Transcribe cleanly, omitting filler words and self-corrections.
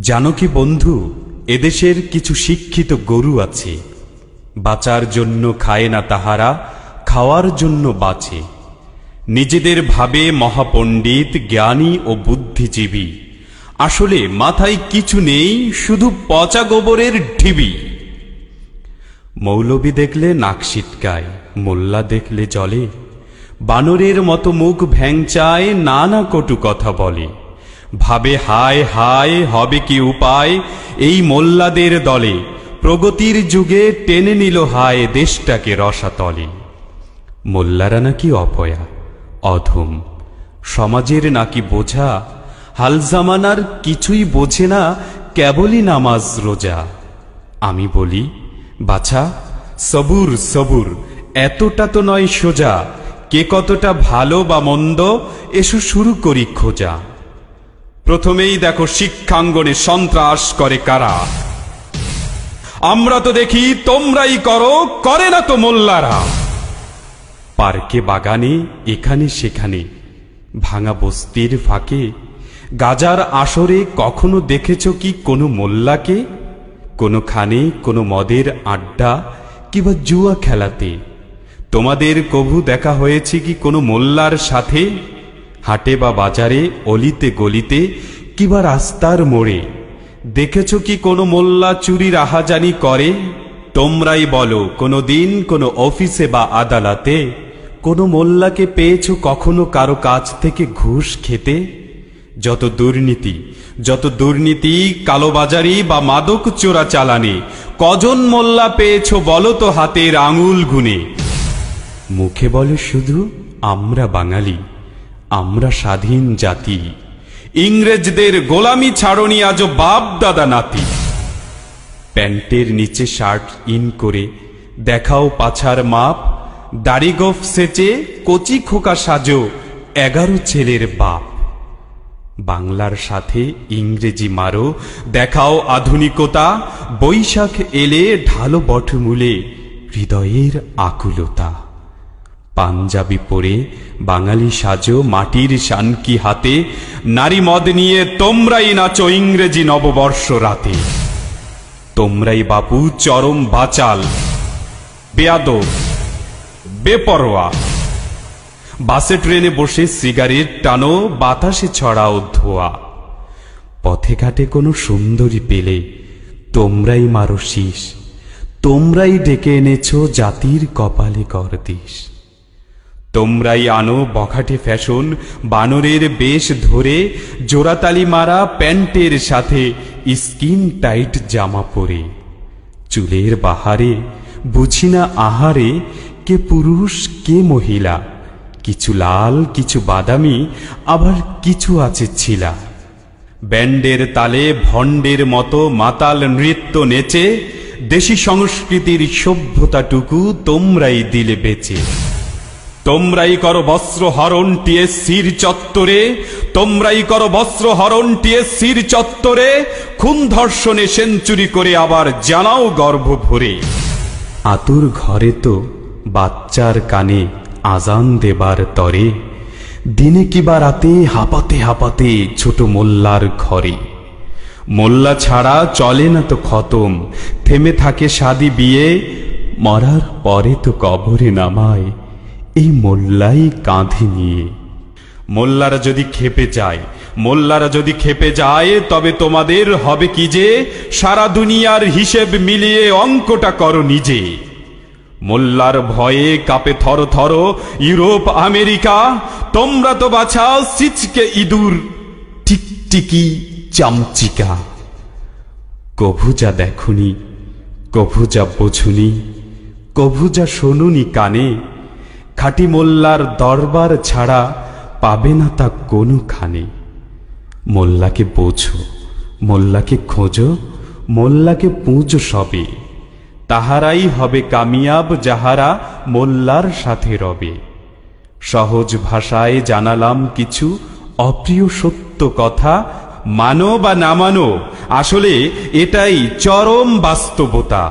জানো কি বন্ধু, এদেশের কিছু শিক্ষিত গরু আছে, বাঁচার জন্য খায় না তাহারা, খাওয়ার জন্য বাঁচে। নিজেদের ভাবে মহাপণ্ডিত, জ্ঞানী ও বুদ্ধিজীবী, আসলে মাথায় কিছু নেই, শুধু পচা গোবরের ঢিবি। মৌলবী দেখলে নাক সিটকায়, মোল্লা দেখলে জলে, বানরের মতো মুখ ভ্যাংচায়, নানা কটু কথা বলে। ভাবে হায় হায় হবে কি উপায় এই মোল্লাদের দলে, প্রগতির যুগে টেনে নিল হায় দেশটাকে রসাতলে। মোল্লারা নাকি অপয়া, অধম, সমাজের নাকি বোঝা, হাল জামানার কিছুই বোঝে না, কেবলই নামাজ রোজা। আমি বলি বাছা, সবুর সবুর, এতটা তো নয় সোজা, কে কতটা ভালো বা মন্দ এসো শুরু করি খোঁজা। প্রথমেই দেখো শিক্ষাঙ্গনে সন্ত্রাস করে কারা, আমরা তো দেখি তোমরাই করো, করে না তো মোল্লারা। পার্কে বাগানে এখানে সেখানে, ভাঙা বস্তির ফাঁকে, গাজার আসরে কখনো দেখেছ কি কোনো মোল্লাকে? কোনোখানে কোনো মদের আড্ডা কিংবা জুয়া খেলাতে তোমাদের কভু দেখা হয়েছে কি কোনো মোল্লার সাথে? হাটে বা বাজারে, অলিতে গলিতে কিংবা রাস্তার মোড়ে দেখেছ কি কোনো মোল্লা চুরির আহাজানি করে? তোমরাই বলো, কোনো দিন কোনো অফিসে বা আদালতে কোনো মোল্লাকে পেয়েছ কখনো কারো কাছ থেকে ঘুষ খেতে? যত দুর্নীতি, কালোবাজারি বা মাদক চোরা চালানে কজন মোল্লা পেয়েছ বলো তো হাতের আঙুল গুনে। মুখে বলে শুধু আমরা বাঙালি, আমরা স্বাধীন জাতি, ইংরেজদের গোলামি ছাড়নি আজও বাপ দাদা নাতি। প্যান্টের নিচে শার্ট ইন করে দেখাও পাছার মাপ, দাড়ি গোঁফ সেচে কচি খোকা সাজো 11 ছেলের বাপ। বাংলার সাথে ইংরেজি মারো, দেখাও আধুনিকতা, বৈশাখ এলে ঢালো বটমূলে হৃদয়ের আকুলতা। পাঞ্জাবি পরে বাঙালি সাজো মাটির শানকি হাতে, নারী মদ নিয়ে তোমরাই নাচো ইংরেজি নববর্ষ রাতে। তোমরাই বাপু চরম বাচাল, বেয়াদব, বেপরোয়া, বাসে ট্রেনে বসে সিগারেট টানো, বাতাসে ছড়াও ধোয়া। পথে ঘাটে কোনো সুন্দরী পেলে তোমরাই মারো শীষ, তোমরাই ডেকে এনেছো জাতির কপালে গর্দিশ। তোমরাই আনো বখাটে ফ্যাশন, বানরের বেশ ধরে জোড়াতালি মারা প্যান্টের সাথে স্কিন টাইট জামা পরে। চুলের বাহারে বুঝি না আহারে কে পুরুষ কে মহিলা, কিছু লাল কিছু বাদামি আবার কিছু আছে ছিলা। ব্যান্ডের তালে ভণ্ডের মতো মাতাল নৃত্য নেচে, দেশি সংস্কৃতির সভ্যতাটুকু তোমরাই দিলে বেচে। তোমরাই করো বস্ত্র হরণ টিএসসির চত্বরে, তোমরাই করো বস্ত্র হরণ টিএসসির চত্বরে, খুন ধর্ষণে সেঞ্চুরি করে আবার জানাও গর্ভ ভরে। আতুর ঘরে তো বাচ্চার কানে আজান দেবার তরে, দিনে কিবা রাতে হাঁপাতে হাঁপাতে ছোট মোল্লার ঘরে। মোল্লা ছাড়া চলে না তো খতম, থেমে থাকে শাদি বিয়ে, মরার পরে তো কবরে নামায় এই মোল্লাই কাঁধে নিয়ে। মোল্লারা যদি খেপে যায় তবে তোমাদের হবে কি যে, সারা দুনিয়ার হিসেব মিলিয়ে অঙ্কটা করো নিজে। মোল্লার ভয়ে কাঁপে থর থর ইউরোপ আমেরিকা, তোমরা তো বাছাও সিচকে ইঁদুর, টিকটিকি চামচিকা। কভু যা দেখুনি, কভু যা বোঝুনি, কভু যা শোনুনি কানে, খাঁটি মোল্লার দরবার ছাড়া পাবে না তা কোনোখানে। মোল্লাকে বোঝো, মোল্লাকে খোঁজো, মোল্লাকে পুঁজো সবে, তাহারাই হবে কামিয়াব যাহারা মোল্লার সাথে রবে। সহজ ভাষায় জানালাম কিছু অপ্রিয় সত্য কথা, মানো বা না মানো আসলে এটাই চরম বাস্তবতা।